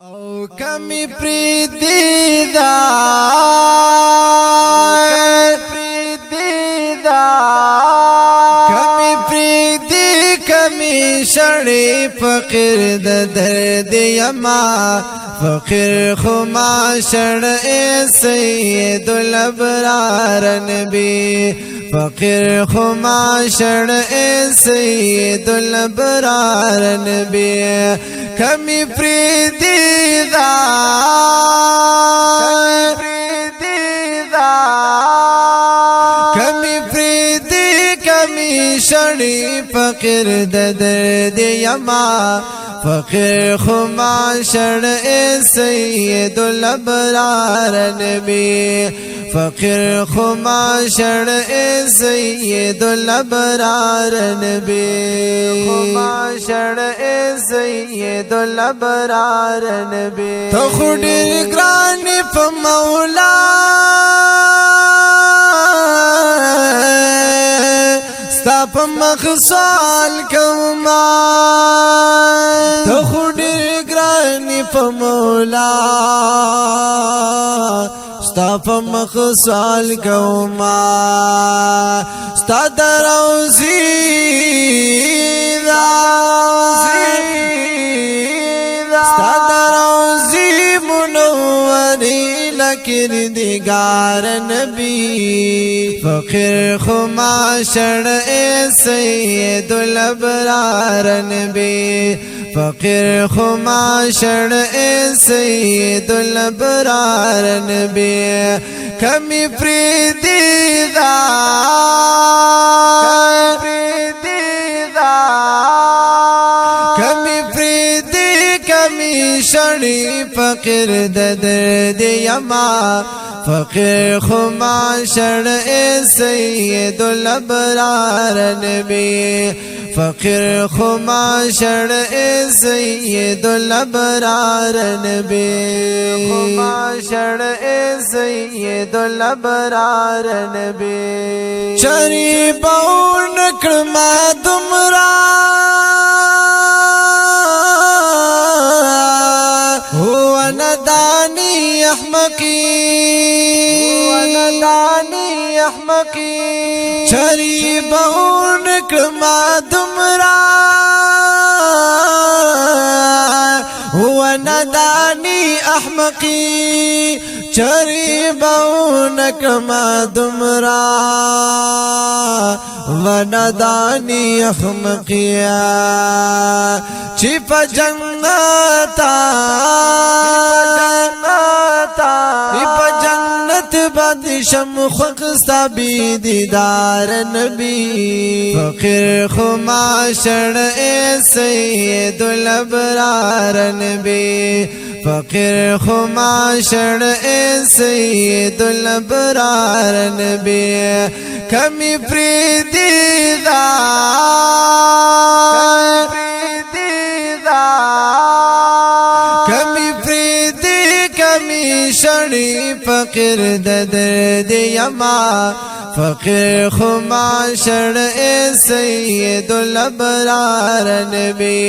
او کمی پریدی دا کمی پریدی کمی شڑی فقیر د درد یما فقیر خما شڑ اے سید الابرار نبی فقیر خما شڑ اے سید الابرار نبی کمی پریدی دا کمی پریدی کمی شڑی فقیر د درد یما فقیر خما شڑ اے سید الابرار نبی فقیر خما شڑ اے سید الابرار نبی خما شڑ اے سید الابرار نبی تو خودی گرانی پا مولا ستا پا مخصال کوما تو خودی گرانی پا مولا ستا پا مخصال کوما ستا دروزی ستا دروزی منوری لکردگار نبی فقیر خما شڑ اے سید الابرار نبی فقیر خما شڑ اے سید الابرار نبی کمی پریدی دا کمی پریدی کمی شڑی فقیر د درد یما فقیر خما شڑ اے سید الابرار نبی فقیر خما شڑ اے سید الابرار نبی خما شڑ اے سید الابرار نبی چری باون کرما دمرا هو ندانی احمقی ندانی احمقی چری باون کرما دمرا هو ندانی احمقی چری باون کرما دمرا وندانی احمقی چی پا جنتا باد شم خقستا بی دیدار نبی فقیر خما شڑ اے سید الابرار نبی فقیر خما شڑ اے سید الابرار نبی کمی پریدی دا کمی پریدی کمی شڑی فقیر د درد یما فقیر خما شڑ اے سید الابرار نبی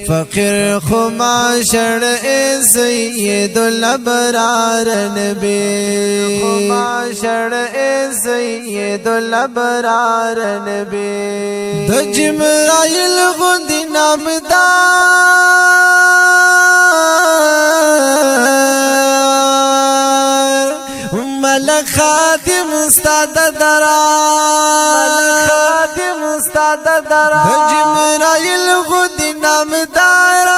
فقیر خما شڑ اے سید الابرار نبی خما شڑ اے سید الابرار نبی د جبرائیل غندی نامدار ملک خادم استاد درا خادم استاد درا جبرائیل غندی نامدار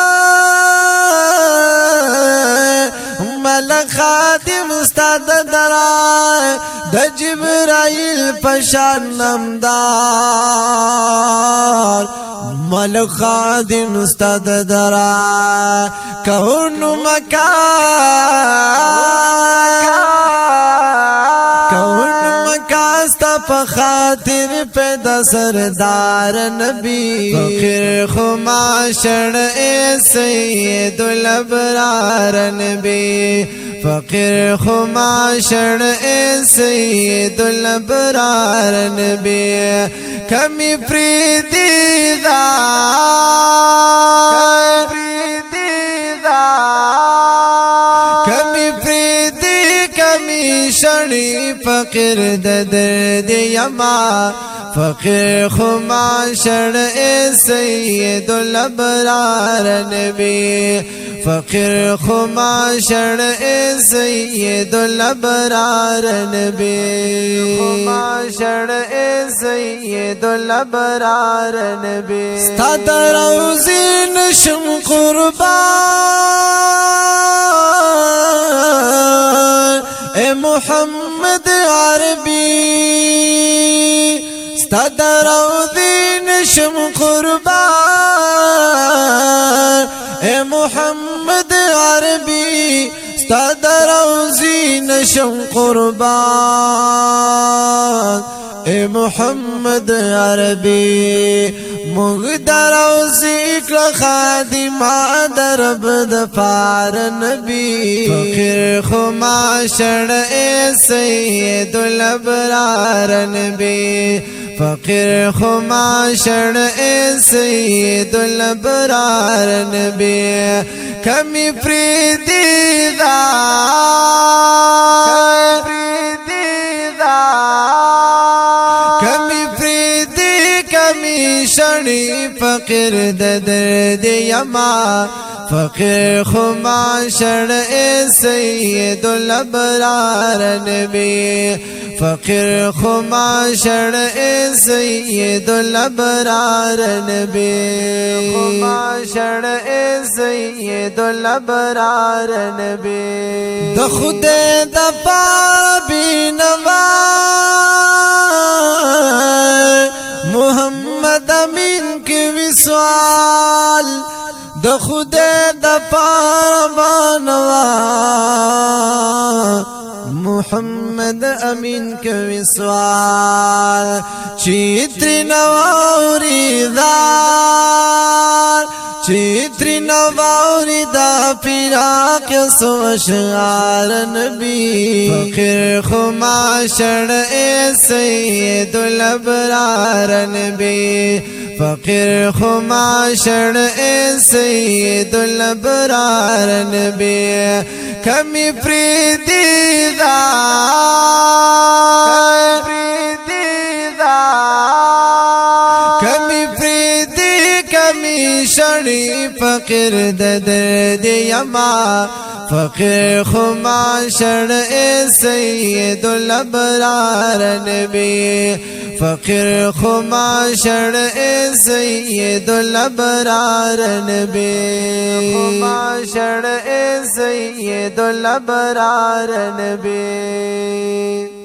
ملک خادم استاد درا د جبرائیل پشان نمدار ملک خادم استاد درا کون مکاستا پا خاطر پیدا سردار نبی فقیر خما شڑ اے سید الابرار نبی فقیر خما شڑ اے سید الابرار نبی کمی پریدی دا شړی فقیر د درد یما فقیر خما شړ اے سید الابرار نبی فقیر خما شړ اے سید الابرار نبی خما شړ اے سید الابرار نبی ستا روزی نشم قربان اے محمد عربی ستا روزی نشم قربان اے محمد عربی ستا روزی نشم قربان اے محمد عربی مغدر روزی کل خادمہ درب دفار نبی فقیر خما شڑ اے سید الابرار نبی فقیر خما شڑ اے سید الابرار نبی کمی پریدی دا شړی فقیر د درد یما فقیر خما شړ اے سید الابرار نبی فقیر خما شړ اے سید الابرار نبی خما شړ اے سید الابرار نبی د خدای د پاره بینوا محمد امین کی وصال د خدای د پاره بانوا محمد امین کی وصال چیتری نواری دار چیتری نواری دا پیراک سو اشعار نبی فقیر خما شڑ اے سید الابرار نبی فقیر خما شڑ اے سید الابرار نبی کمی پریدی دا شړی فقیر د درد یما فقیر خما شړ اے سید الابرار نبی فقیر خما شړ اے سید الابرار نبی خما شړ اے سید الابرار نبی